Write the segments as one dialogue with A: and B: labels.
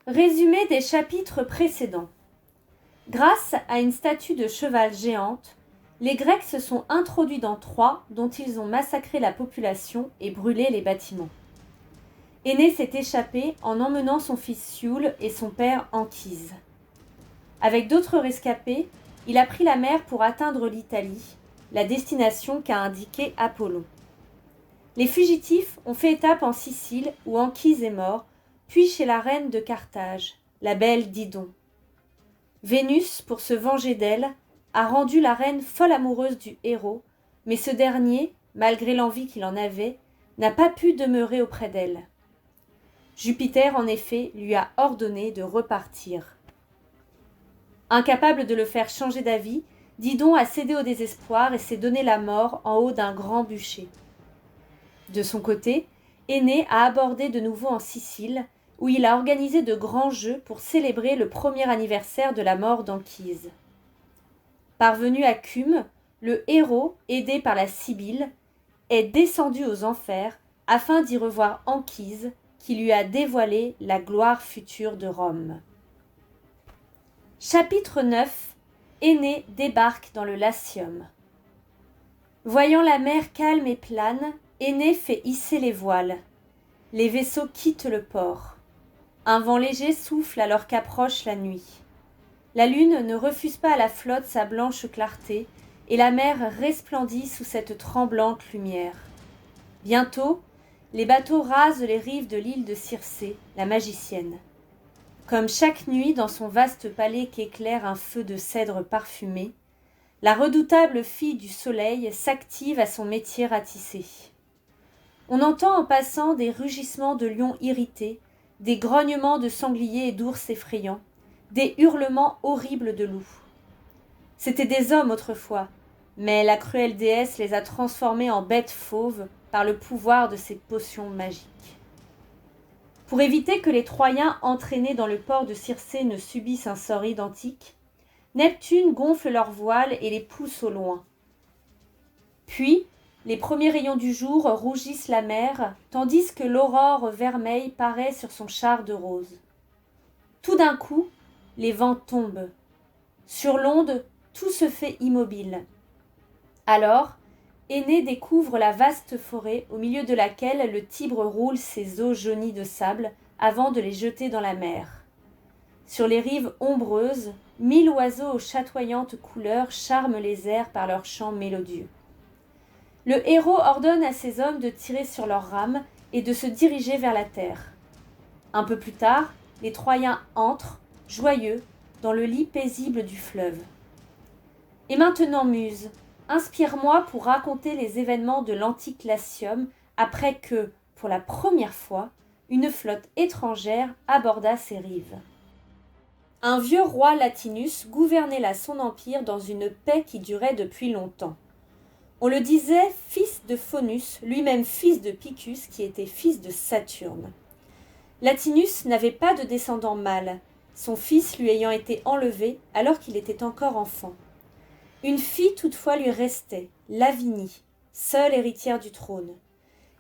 A: Résumé des chapitres précédents. Grâce à une statue de cheval géante, les Grecs se sont introduits dans Troie, dont ils ont massacré la population et brûlé les bâtiments. Énée s'est échappé en emmenant son fils Sioule et son père Anchise. Avec d'autres rescapés, il a pris la mer pour atteindre l'Italie, la destination qu'a indiquée Apollon. Les fugitifs ont fait étape en Sicile où Anchise est mort, puis chez la reine de Carthage, la belle Didon. Vénus, pour se venger d'elle, a rendu la reine folle amoureuse du héros, mais ce dernier, malgré l'envie qu'il en avait, n'a pas pu demeurer auprès d'elle. Jupiter, en effet, lui a ordonné de repartir. Incapable de le faire changer d'avis, Didon a cédé au désespoir et s'est donné la mort en haut d'un grand bûcher. De son côté, Énée a abordé de nouveau en Sicile, où il a organisé de grands jeux pour célébrer le premier anniversaire de la mort d'Anchise. Parvenu à Cume, le héros, aidé par la Sibylle, est descendu aux enfers afin d'y revoir Anchise, qui lui a dévoilé la gloire future de Rome. Chapitre 9. Énée débarque dans le Latium. Voyant la mer calme et plane, Énée fait hisser les voiles. Les vaisseaux quittent le port. Un vent léger souffle alors qu'approche la nuit. La lune ne refuse pas à la flotte sa blanche clarté, et la mer resplendit sous cette tremblante lumière. Bientôt, les bateaux rasent les rives de l'île de Circé, la magicienne. Comme chaque nuit dans son vaste palais qu'éclaire un feu de cèdre parfumé, la redoutable fille du soleil s'active à son métier ratissé. On entend en passant des rugissements de lions irrités, des grognements de sangliers et d'ours effrayants, des hurlements horribles de loups. C'étaient des hommes autrefois, mais la cruelle déesse les a transformés en bêtes fauves par le pouvoir de ses potions magiques. Pour éviter que les Troyens entraînés dans le port de Circé ne subissent un sort identique, Neptune gonfle leurs voiles et les pousse au loin. Puis, les premiers rayons du jour rougissent la mer, tandis que l'aurore vermeille paraît sur son char de rose. Tout d'un coup, les vents tombent. Sur l'onde, tout se fait immobile. Alors, Énée découvre la vaste forêt au milieu de laquelle le Tibre roule ses eaux jaunies de sable avant de les jeter dans la mer. Sur les rives ombreuses, 1000 oiseaux aux chatoyantes couleurs charment les airs par leurs chants mélodieux. Le héros ordonne à ses hommes de tirer sur leurs rames et de se diriger vers la terre. Un peu plus tard, les Troyens entrent, joyeux, dans le lit paisible du fleuve. Et maintenant, Muse, inspire-moi pour raconter les événements de l'antique Latium après que, pour la première fois, une flotte étrangère aborda ses rives. Un vieux roi Latinus gouvernait là son empire dans une paix qui durait depuis longtemps. On le disait fils de Faunus, lui-même fils de Picus, qui était fils de Saturne. Latinus n'avait pas de descendant mâle, son fils lui ayant été enlevé alors qu'il était encore enfant. Une fille toutefois lui restait, Lavinie, seule héritière du trône.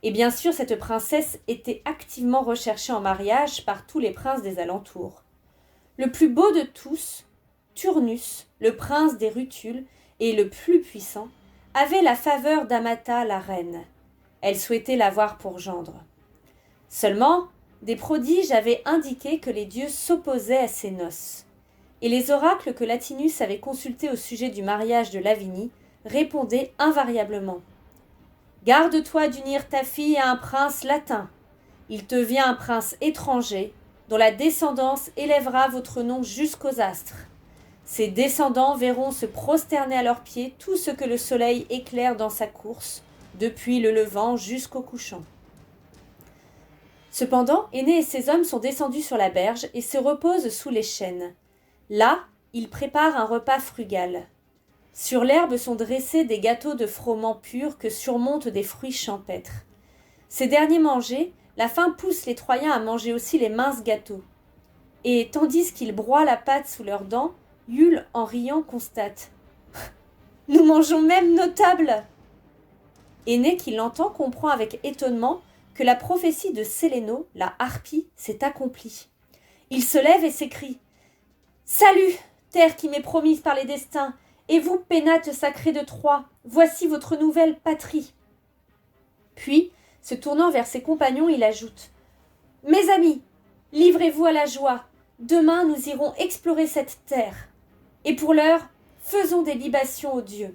A: Et bien sûr, cette princesse était activement recherchée en mariage par tous les princes des alentours. Le plus beau de tous, Turnus, le prince des Rutules, et le plus puissant, avait la faveur d'Amata, la reine. Elle souhaitait l'avoir pour gendre. Seulement, des prodiges avaient indiqué que les dieux s'opposaient à ces noces. Et les oracles que Latinus avait consultés au sujet du mariage de Lavinie répondaient invariablement « Garde-toi d'unir ta fille à un prince latin. Il te vient un prince étranger, dont la descendance élèvera votre nom jusqu'aux astres. Ses descendants verront se prosterner à leurs pieds tout ce que le soleil éclaire dans sa course, depuis le levant jusqu'au couchant. » Cependant, Énée et ses hommes sont descendus sur la berge et se reposent sous les chênes. Là, ils préparent un repas frugal. Sur l'herbe sont dressés des gâteaux de froment pur que surmontent des fruits champêtres. Ces derniers mangés, la faim pousse les Troyens à manger aussi les minces gâteaux. Et tandis qu'ils broient la pâte sous leurs dents, Iule, en riant, constate « Nous mangeons même nos tables !» Énée, qui l'entend, comprend avec étonnement que la prophétie de Séléno, la harpie, s'est accomplie. Il se lève et s'écrie « Salut, terre qui m'est promise par les destins, et vous, pénates sacrés de Troie, voici votre nouvelle patrie. » Puis, se tournant vers ses compagnons, il ajoute « Mes amis, livrez-vous à la joie, demain nous irons explorer cette terre. Et pour l'heure, faisons des libations aux dieux. »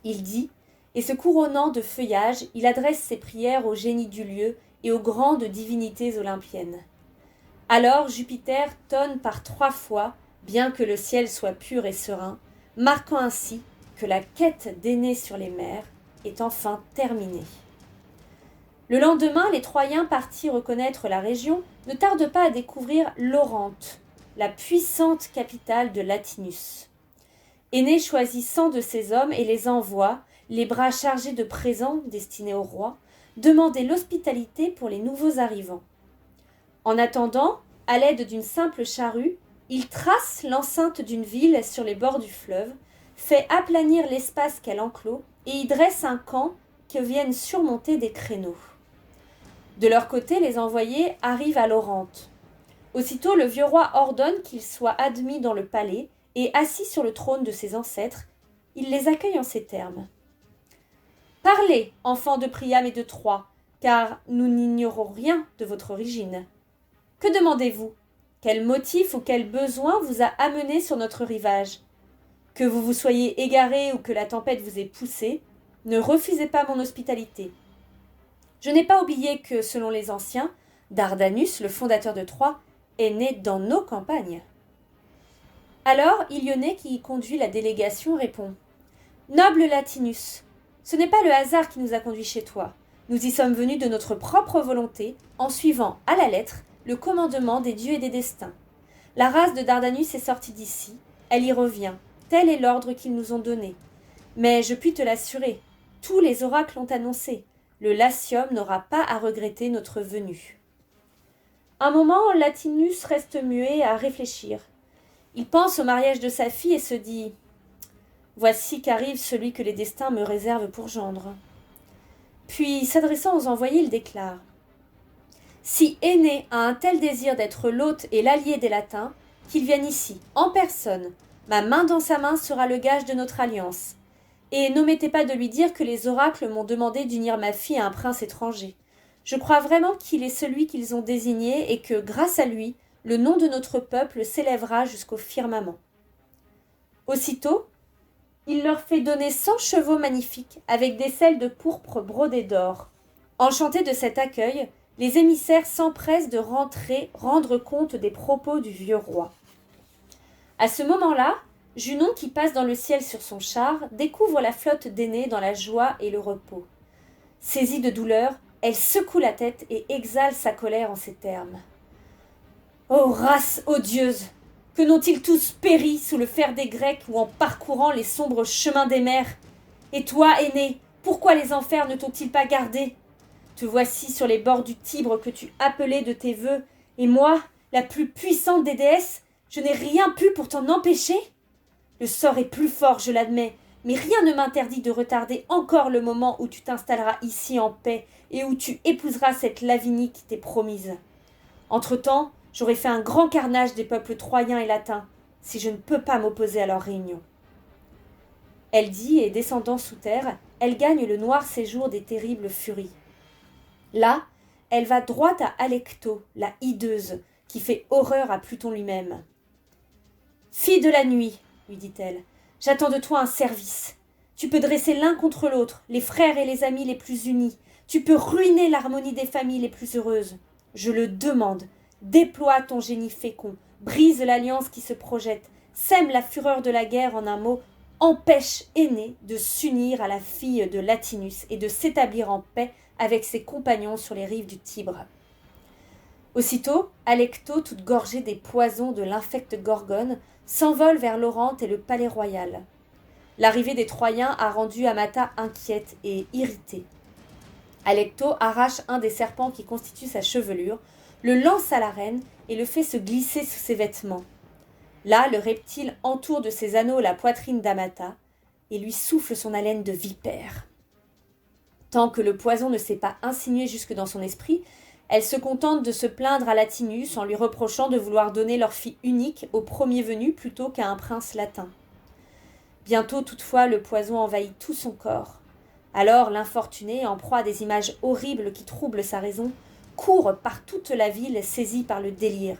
A: Il dit, et se couronnant de feuillage, il adresse ses prières au génie du lieu et aux grandes divinités olympiennes. Alors Jupiter tonne par 3 fois, bien que le ciel soit pur et serein, marquant ainsi que la quête d'Énée sur les mers est enfin terminée. Le lendemain, les Troyens partis reconnaître la région ne tardent pas à découvrir l'Orante, la puissante capitale de Latinus. Énée choisit 100 de ses hommes et les envoie, les bras chargés de présents destinés au roi, demander l'hospitalité pour les nouveaux arrivants. En attendant, à l'aide d'une simple charrue, il trace l'enceinte d'une ville sur les bords du fleuve, fait aplanir l'espace qu'elle enclôt et y dresse un camp que viennent surmonter des créneaux. De leur côté, les envoyés arrivent à l'Orante. Aussitôt, le vieux roi ordonne qu'ils soient admis dans le palais et assis sur le trône de ses ancêtres, il les accueille en ces termes. « Parlez, enfants de Priam et de Troie, car nous n'ignorons rien de votre origine. Que demandez-vous ? Quel motif ou quel besoin vous a amené sur notre rivage ? Que vous vous soyez égaré ou que la tempête vous ait poussé, ne refusez pas mon hospitalité. Je n'ai pas oublié que, selon les anciens, Dardanus, le fondateur de Troie, est né dans nos campagnes. » Alors, Ilionée, qui conduit la délégation, répond « Noble Latinus, ce n'est pas le hasard qui nous a conduits chez toi. Nous y sommes venus de notre propre volonté, en suivant à la lettre le commandement des dieux et des destins. La race de Dardanus est sortie d'ici, elle y revient, tel est l'ordre qu'ils nous ont donné. Mais je puis te l'assurer, tous les oracles l'ont annoncé, le Latium n'aura pas à regretter notre venue. » Un moment, Latinus reste muet à réfléchir. Il pense au mariage de sa fille et se dit « Voici qu'arrive celui que les destins me réservent pour gendre. » Puis, s'adressant aux envoyés, il déclare « Si Énée a un tel désir d'être l'hôte et l'allié des Latins, qu'il vienne ici, en personne. Ma main dans sa main sera le gage de notre alliance. Et n'omettez pas de lui dire que les oracles m'ont demandé d'unir ma fille à un prince étranger. Je crois vraiment qu'il est celui qu'ils ont désigné et que, grâce à lui, le nom de notre peuple s'élèvera jusqu'au firmament. » Aussitôt, il leur fait donner 100 chevaux magnifiques avec des selles de pourpre brodées d'or. Enchantés de cet accueil, les émissaires s'empressent de rentrer rendre compte des propos du vieux roi. À ce moment-là, Junon, qui passe dans le ciel sur son char, découvre la flotte d'Énée dans la joie et le repos. Saisie de douleur, elle secoue la tête et exhale sa colère en ces termes. « Ô race odieuse ! Que n'ont-ils tous péri sous le fer des Grecs ou en parcourant les sombres chemins des mers ? Et toi, Énée, pourquoi les enfers ne t'ont-ils pas gardé ? Te voici sur les bords du Tibre que tu appelais de tes vœux, et moi, la plus puissante des déesses, je n'ai rien pu pour t'en empêcher ? Le sort est plus fort, je l'admets, mais rien ne m'interdit de retarder encore le moment où tu t'installeras ici en paix et où tu épouseras cette Lavinie qui t'est promise. Entre-temps, j'aurais fait un grand carnage des peuples troyens et latins, si je ne peux pas m'opposer à leur réunion. » Elle dit, et descendant sous terre, elle gagne le noir séjour des terribles furies. Là, elle va droit à Alecto, la hideuse, qui fait horreur à Pluton lui-même. « Fille de la nuit, lui dit-elle, j'attends de toi un service. Tu peux dresser l'un contre l'autre, les frères et les amis les plus unis. Tu peux ruiner l'harmonie des familles les plus heureuses. Je le demande. Déploie ton génie fécond, brise l'alliance qui se projette, sème la fureur de la guerre, en un mot, empêche Énée de s'unir à la fille de Latinus et de s'établir en paix avec ses compagnons sur les rives du Tibre. » Aussitôt, Alecto, toute gorgée des poisons de l'infecte Gorgone, s'envole vers l'Orante et le palais royal. L'arrivée des Troyens a rendu Amata inquiète et irritée. Alecto arrache un des serpents qui constituent sa chevelure, le lance à la reine et le fait se glisser sous ses vêtements. Là, le reptile entoure de ses anneaux la poitrine d'Amata et lui souffle son haleine de vipère. Tant que le poison ne s'est pas insinué jusque dans son esprit, Elles se contentent de se plaindre à Latinus en lui reprochant de vouloir donner leur fille unique au premier venu plutôt qu'à un prince latin. Bientôt, toutefois, le poison envahit tout son corps. Alors l'infortuné, en proie à des images horribles qui troublent sa raison, court par toute la ville saisi par le délire.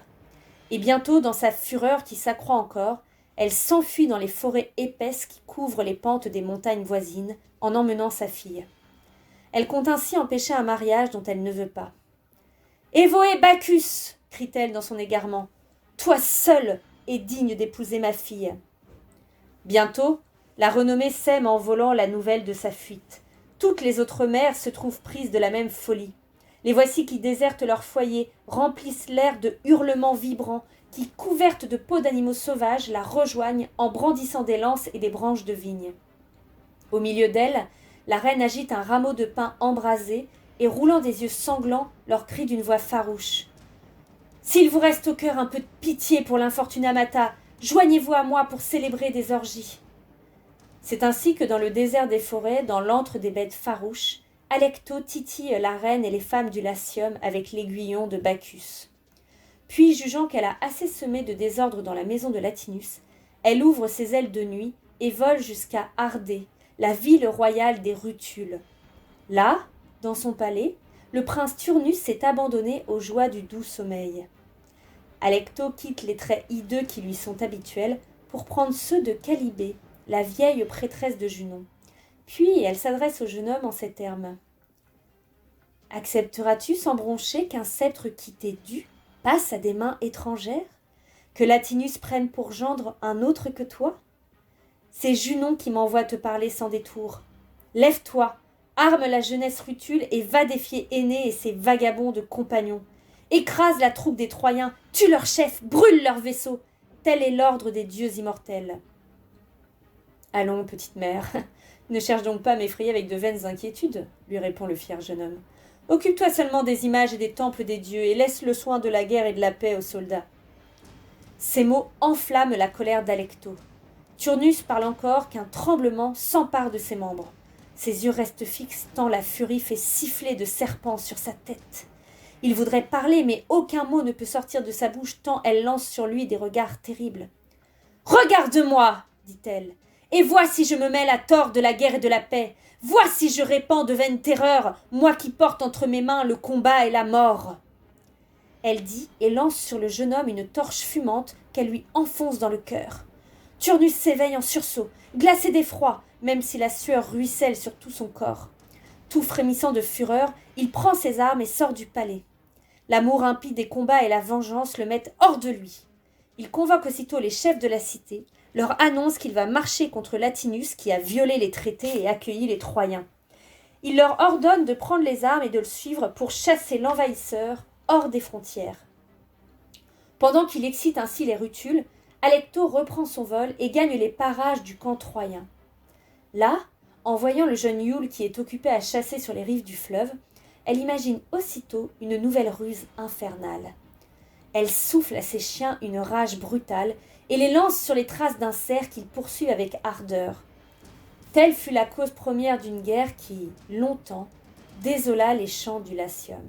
A: Et bientôt, dans sa fureur qui s'accroît encore, elle s'enfuit dans les forêts épaisses qui couvrent les pentes des montagnes voisines, en emmenant sa fille. Elle compte ainsi empêcher un mariage dont elle ne veut pas. « Évohé Bacchus !» crie-t-elle dans son égarement. « Toi seul es digne d'épouser ma fille. » Bientôt, la renommée sème en volant la nouvelle de sa fuite. Toutes les autres mères se trouvent prises de la même folie. Les voici qui désertent leur foyer, remplissent l'air de hurlements vibrants, qui, couvertes de peaux d'animaux sauvages, la rejoignent en brandissant des lances et des branches de vigne. Au milieu d'elles, la reine agite un rameau de pin embrasé et, roulant des yeux sanglants, leur crie d'une voix farouche. « S'il vous reste au cœur un peu de pitié pour l'infortuné Amata, joignez-vous à moi pour célébrer des orgies. » C'est ainsi que dans le désert des forêts, dans l'antre des bêtes farouches, Alecto titille la reine et les femmes du Latium avec l'aiguillon de Bacchus. Puis, jugeant qu'elle a assez semé de désordre dans la maison de Latinus, elle ouvre ses ailes de nuit et vole jusqu'à Ardée, la ville royale des Rutules. Là, dans son palais, le prince Turnus s'est abandonné aux joies du doux sommeil. Alecto quitte les traits hideux qui lui sont habituels pour prendre ceux de Calibé, la vieille prêtresse de Junon. Puis elle s'adresse au jeune homme en ces termes. « Accepteras-tu sans broncher qu'un sceptre qui t'est dû passe à des mains étrangères? Que Latinus prenne pour gendre un autre que toi? C'est Junon qui m'envoie te parler sans détour. Lève-toi, arme la jeunesse rutule et va défier Énée et ses vagabonds de compagnons. Écrase la troupe des Troyens, tue leurs chefs, brûle leurs vaisseaux. Tel est l'ordre des dieux immortels. » Allons, petite mère, ne cherche donc pas à m'effrayer avec de vaines inquiétudes, lui répond le fier jeune homme. Occupe-toi seulement des images et des temples des dieux et laisse le soin de la guerre et de la paix aux soldats. Ces mots enflamment la colère d'Alecto. Turnus parle encore qu'un tremblement s'empare de ses membres. Ses yeux restent fixes tant la furie fait siffler de serpents sur sa tête. Il voudrait parler, mais aucun mot ne peut sortir de sa bouche tant elle lance sur lui des regards terribles. « Regarde-moi » dit-elle. « Et vois si je me mêle à tort de la guerre et de la paix. Vois si je répands de vaines terreurs, moi qui porte entre mes mains le combat et la mort. » Elle dit et lance sur le jeune homme une torche fumante qu'elle lui enfonce dans le cœur. Turnus s'éveille en sursaut, glacé d'effroi, même si la sueur ruisselle sur tout son corps. Tout frémissant de fureur, il prend ses armes et sort du palais. L'amour impie des combats et la vengeance le mettent hors de lui. Il convoque aussitôt les chefs de la cité, leur annonce qu'il va marcher contre Latinus qui a violé les traités et accueilli les Troyens. Il leur ordonne de prendre les armes et de le suivre pour chasser l'envahisseur hors des frontières. Pendant qu'il excite ainsi les Rutules, Alecto reprend son vol et gagne les parages du camp troyen. Là, en voyant le jeune Iule qui est occupé à chasser sur les rives du fleuve, elle imagine aussitôt une nouvelle ruse infernale. Elle souffle à ses chiens une rage brutale et les lance sur les traces d'un cerf qu'ils poursuivent avec ardeur. Telle fut la cause première d'une guerre qui, longtemps, désola les champs du Latium.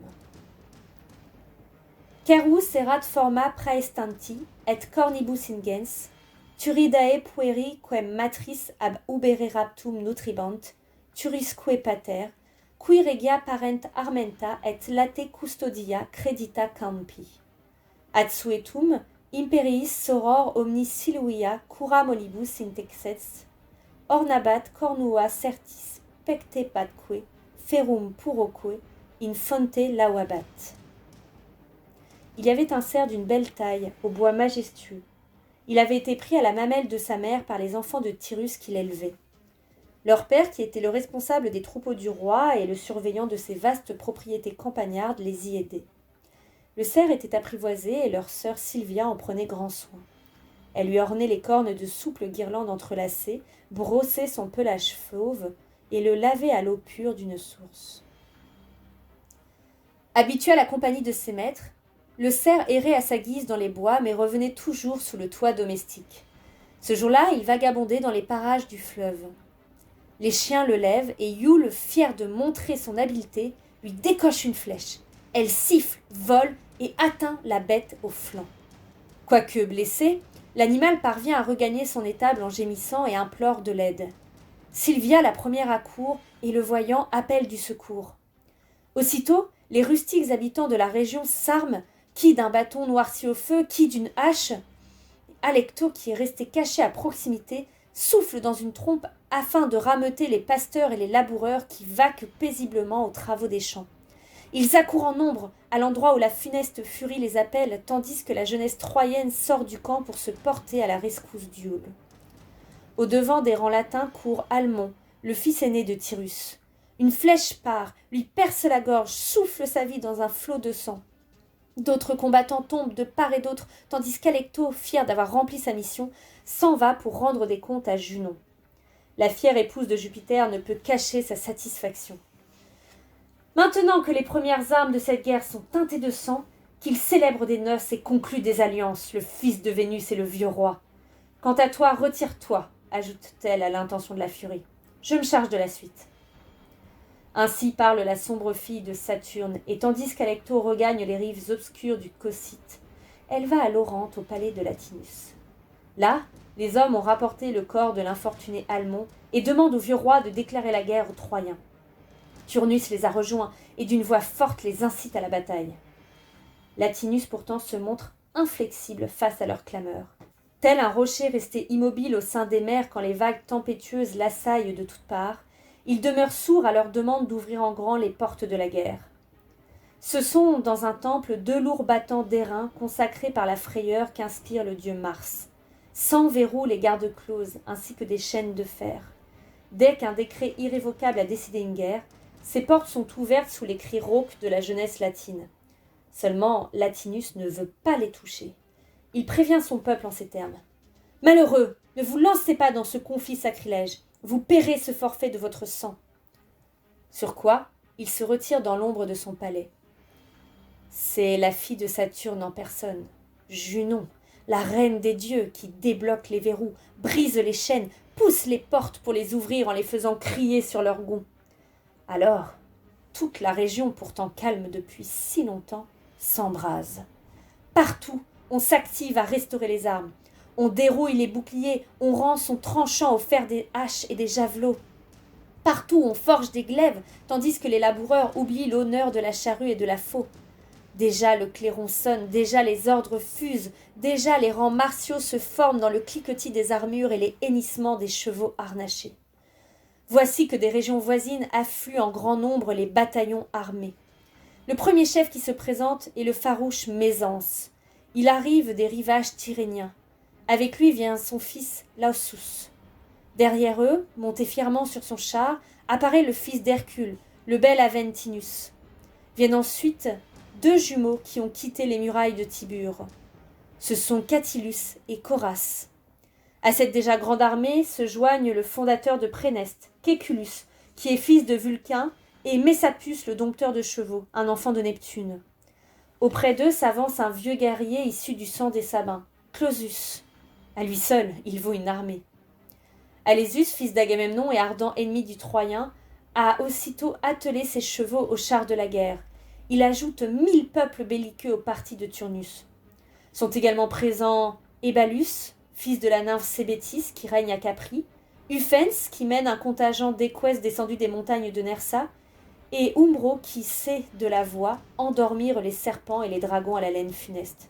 A: Cervus erat forma praestanti et cornibus ingens, turidae pueri quem matris ab ubere raptum nutribant, turisque pater, qui regia parent armenta et late custodia credita campi. Ad suetum imperiis soror omnis siluia cura molibus intexes, ornabat cornua certis pecte patque, ferum puroque, in fonte lauabat. Il y avait un cerf d'une belle taille, au bois majestueux. Il avait été pris à la mamelle de sa mère par les enfants de Tyrus qui l'élevaient. Leur père, qui était le responsable des troupeaux du roi et le surveillant de ses vastes propriétés campagnardes, les y aidait. Le cerf était apprivoisé et leur sœur Sylvia en prenait grand soin. Elle lui ornait les cornes de souples guirlandes entrelacées, brossait son pelage fauve et le lavait à l'eau pure d'une source. Habitué à la compagnie de ses maîtres, le cerf errait à sa guise dans les bois, mais revenait toujours sous le toit domestique. Ce jour-là, il vagabondait dans les parages du fleuve. Les chiens le lèvent et Iule, fier de montrer son habileté, lui décoche une flèche. Elle siffle, vole et atteint la bête au flanc. Quoique blessé, l'animal parvient à regagner son étable en gémissant et implore de l'aide. Sylvia, la première, accourt et le voyant appelle du secours. Aussitôt, les rustiques habitants de la région s'arment, qui d'un bâton noirci au feu, qui d'une hache. Alecto, qui est resté caché à proximité, souffle dans une trompe afin de rameuter les pasteurs et les laboureurs qui vaquent paisiblement aux travaux des champs. Ils accourent en nombre à l'endroit où la funeste furie les appelle, tandis que la jeunesse troyenne sort du camp pour se porter à la rescousse d'Iule. Au devant des rangs latins court Almon, le fils aîné de Tyrus. Une flèche part, lui perce la gorge, souffle sa vie dans un flot de sang. D'autres combattants tombent de part et d'autre, tandis qu'Alecto, fier d'avoir rempli sa mission, s'en va pour rendre des comptes à Junon. La fière épouse de Jupiter ne peut cacher sa satisfaction. Maintenant que les premières armes de cette guerre sont teintées de sang, qu'il célèbre des noces et conclut des alliances, le fils de Vénus et le vieux roi. Quant à toi, retire-toi, ajoute-t-elle à l'intention de la furie. Je me charge de la suite. Ainsi parle la sombre fille de Saturne, et tandis qu'Alecto regagne les rives obscures du Cocyte, elle va à l'Orante au palais de Latinus. Là, les hommes ont rapporté le corps de l'infortuné Almon et demandent au vieux roi de déclarer la guerre aux Troyens. Turnus les a rejoints et d'une voix forte les incite à la bataille. Latinus pourtant se montre inflexible face à leurs clameurs. Tel un rocher resté immobile au sein des mers quand les vagues tempétueuses l'assaillent de toutes parts, il demeure sourd à leur demande d'ouvrir en grand les portes de la guerre. Ce sont, dans un temple, 2 lourds battants d'airain consacrés par la frayeur qu'inspire le dieu Mars. 100 verrous les gardent closes, ainsi que des chaînes de fer. Dès qu'un décret irrévocable a décidé une guerre, ces portes sont ouvertes sous les cris rauques de la jeunesse latine. Seulement, Latinus ne veut pas les toucher. Il prévient son peuple en ces termes. « Malheureux, ne vous lancez pas dans ce conflit sacrilège. Vous paierez ce forfait de votre sang. » Sur quoi, il se retire dans l'ombre de son palais. C'est la fille de Saturne en personne, Junon, la reine des dieux, qui débloque les verrous, brise les chaînes, pousse les portes pour les ouvrir en les faisant crier sur leurs gonds. Alors, toute la région, pourtant calme depuis si longtemps, s'embrase. Partout, on s'active à restaurer les armes. On dérouille les boucliers, on rend son tranchant au fer des haches et des javelots. Partout, on forge des glaives, tandis que les laboureurs oublient l'honneur de la charrue et de la faux. Déjà le clairon sonne, déjà les ordres fusent, déjà les rangs martiaux se forment dans le cliquetis des armures et les hennissements des chevaux harnachés. Voici que des régions voisines affluent en grand nombre les bataillons armés. Le premier chef qui se présente est le farouche Mésence. Il arrive des rivages tyrrhéniens. Avec lui vient son fils Lausus. Derrière eux, monté fièrement sur son char, apparaît le fils d'Hercule, le bel Aventinus. Viennent ensuite 2 jumeaux qui ont quitté les murailles de Tibur. Ce sont Catillus et Coras. À cette déjà grande armée se joignent le fondateur de Préneste, Quéculus, qui est fils de Vulcain, et Messapus, le dompteur de chevaux, un enfant de Neptune. Auprès d'eux s'avance un vieux guerrier issu du sang des Sabins, Clausus. À lui seul, il vaut une armée. Alésus, fils d'Agamemnon et ardent ennemi du Troyen, a aussitôt attelé ses chevaux aux chars de la guerre. Il ajoute 1000 peuples belliqueux au parti de Turnus. Sont également présents Ébalus, fils de la nymphe Sébétis qui règne à Capri, Ufens qui mène un contingent d'Équestres descendus des montagnes de Nersa, et Umbro qui sait de la voix endormir les serpents et les dragons à la laine funeste.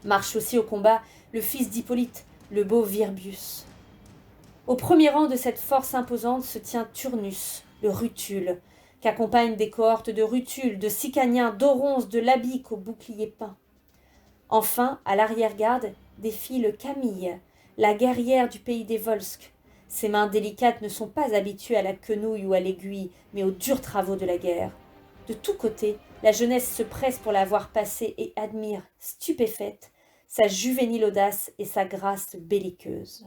A: Marche aussi au combat le fils d'Hippolyte, le beau Virbius. Au premier rang de cette force imposante se tient Turnus, le Rutule, qu'accompagnent des cohortes de Rutules, de Sicaniens, d'Oronces, de Labiques au bouclier peint. Enfin, à l'arrière-garde, défile Camille, la guerrière du pays des Volsques. Ses mains délicates ne sont pas habituées à la quenouille ou à l'aiguille, mais aux durs travaux de la guerre. De tous côtés, la jeunesse se presse pour la voir passer et admire, stupéfaite, sa juvénile audace et sa grâce belliqueuse.